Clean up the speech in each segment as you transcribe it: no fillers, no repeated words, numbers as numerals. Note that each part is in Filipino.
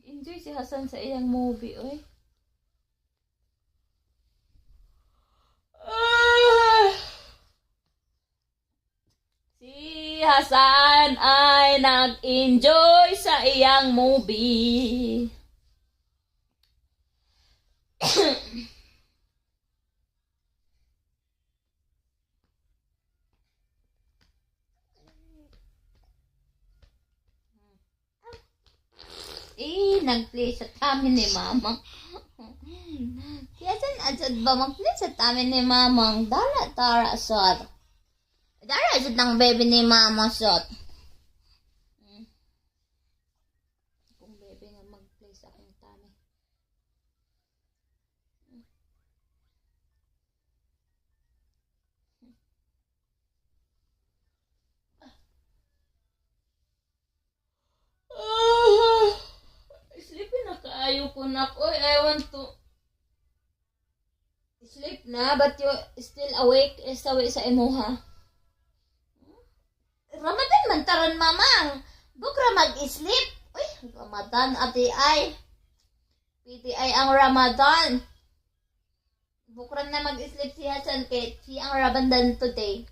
Enjoy si Hasan sa iyang movie, oy. Si Hasan ay nag-enjoy sa iyang movie. Nag-play sa tamin ni Mamang. Kaya saan asad ba mag-play sa tamin ni Mamang? Dala tara sot. Dala asad ng baby ni Mama sot. Kung baby nga mag-play sa aking tamin. Sleepy na kaayo ko na. Oy, I want to sleep na, but you still awake? Sawi sa imuha. Ramadan man taron, Mamang. Bukra mag-sleep. Uy, Ramadan, ati ay. PTI ang Ramadan. Bukra na mag-sleep si Hasan kay si ang Ramadan today.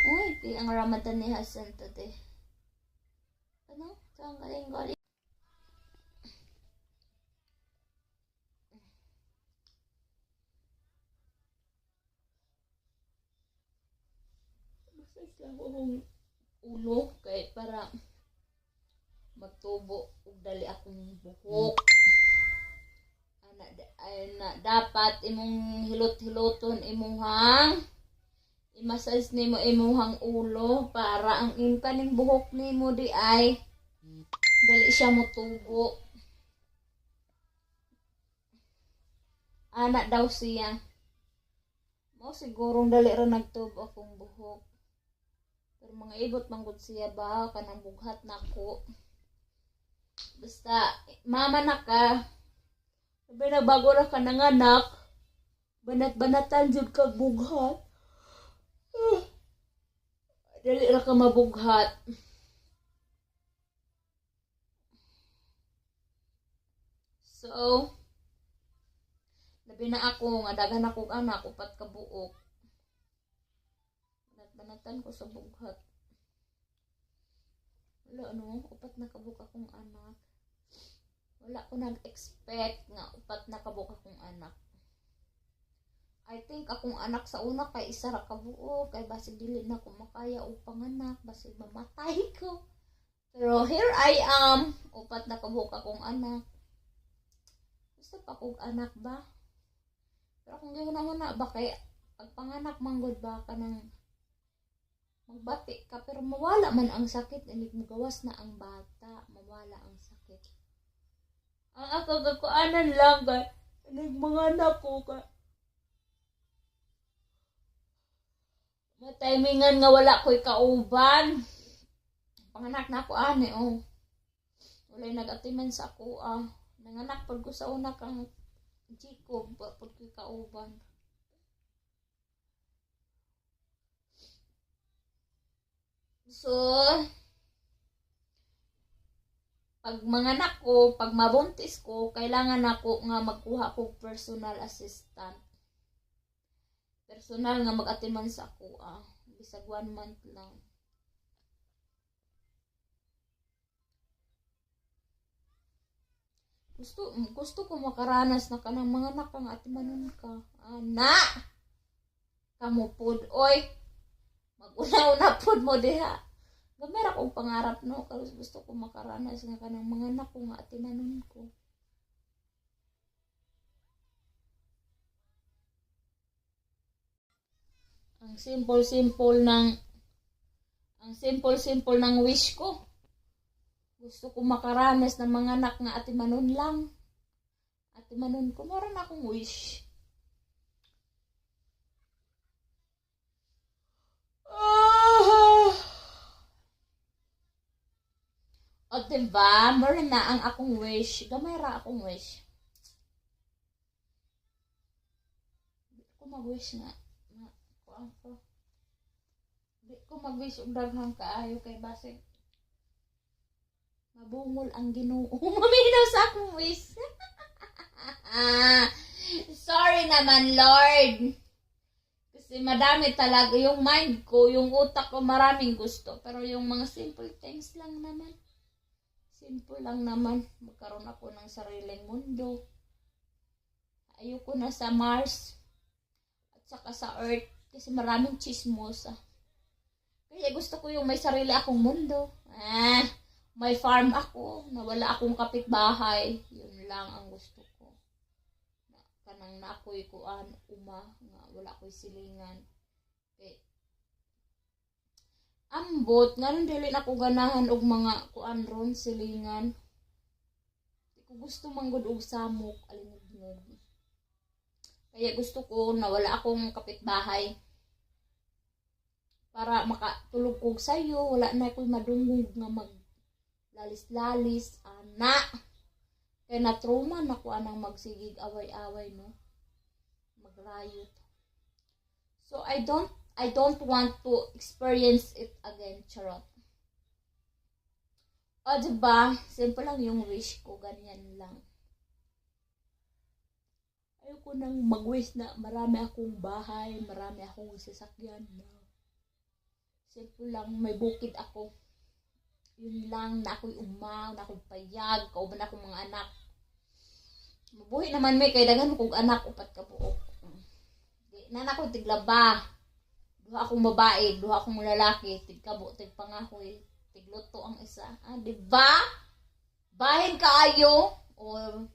Uy, si ang Ramadan ni Hasan today. Ano? Saan galing? Massage lang akong ulo kay para magtubo ug dali akong buhok. Ana dapat imong hilot-hiloton imuhang i-massage nimo imuhang ulo para ang kaning buhok nimo di ay dali siya motubo. Ana daw siya. Mo sigurong dali ra nagtubo akong buhok. Pero mga ibot manggod siya ba kanang bughat nako. Basta mama na ka. Sabi na bago ra ka nanganak. Banat-banatan jud kag bughat. Dali ra ka mabughat. So, labi na ako nga daghan akong anak upat ka buok. Banat-banatan ko sa bughat. Wala no, upat na kabuk akong anak. Wala ko nag-expect nga upat na kabuk akong anak. I think akong anak sa una kay isa ra ka buok kay basig dili na ko makaya og panganak, basig mamatay ko. Pero here I am, upat na kabuk akong anak. Gusto pa kong anak ba? Pero kung gihuna-huna ba kay pagpanganak manggod ba ka nang magbati ka pero mawala man ang sakit, inig mo gawas na ang bata, mawala ang sakit. Ang ako kakuanan lang kay inig mga anak ko ka matimingan nga wala ko'y kauban. Panganak na ako ani oh. Walay nag-atiman sa ako nanganak pag ko sa una kang Jacob pag ko'y kauban. So, pag manganak ko, pag mabuntis ko, kailangan ako nga magkuha ko personal assistant. Personal nga mag-atiman sa ako bisag 1 month lang. Gusto ko makaranas na kanang mga anak kang atimanon ka. Na! Kamupod, oy! Mag-una-una pod mo diha. Gamay ra kong pangarap no, kasi gusto ko makaranas nga kanang mga anak ko nga atimanon ko. Ang simple ng wish ko. Gusto ko makaranas ng mga anak nga atimanon lang. Atimanon ko, mara na akong wish. O diba, mara na ang akong wish. Gamay ra akong wish. Di ko mag-wish nga. Di ko mag-wish og daghang kaayo kay basig Mabungol ang Ginoo. Maminaw sa akong wish. Sorry naman, Lord. Kasi madami talaga yung mind ko, yung utak ko, maraming gusto. Pero yung mga simple things lang naman. Simple lang naman. Magkaroon ako ng sariling mundo. Ayoko na sa Mars. At saka sa Earth. Kasi maraming chismosa. Kaya gusto ko yung may sarili akong mundo. May farm ako. Na wala akong kapitbahay. Yun lang ang gusto ko. Kanang na ako'y kuan nga wala ko'y silingan. Okay. Ambot ngayon dili na ko ganahan og mga kuan ron silingan. Di ko gusto manggod og samok alingog-ngog. Kaya gusto ko na wala akong kapitbahay. Para makatulog ko sayo, wala na ko'y madungog nga maglalis-lalis ana. Kaya na-trauma na ko anang magsigig away-away, no? Magrayot. So, I don't want to experience it again, charot. O, diba? Simple lang yung wish ko, ganyan lang. Ayoko nang mag-wish na marami akong bahay, marami akong sasakyan. No? Simple lang, may bukid ako. Yun lang, na ako'y umaw, na ako'y payag, kauban akong mga anak. Mabuhi naman may kay dagan kong anak, upat ka buok. Di na ako tiglaba. Duha akong babae, duha akong lalaki, tigkabo, tigpangahoy, tigluto ang isa. Diba? Bahin kaayo, or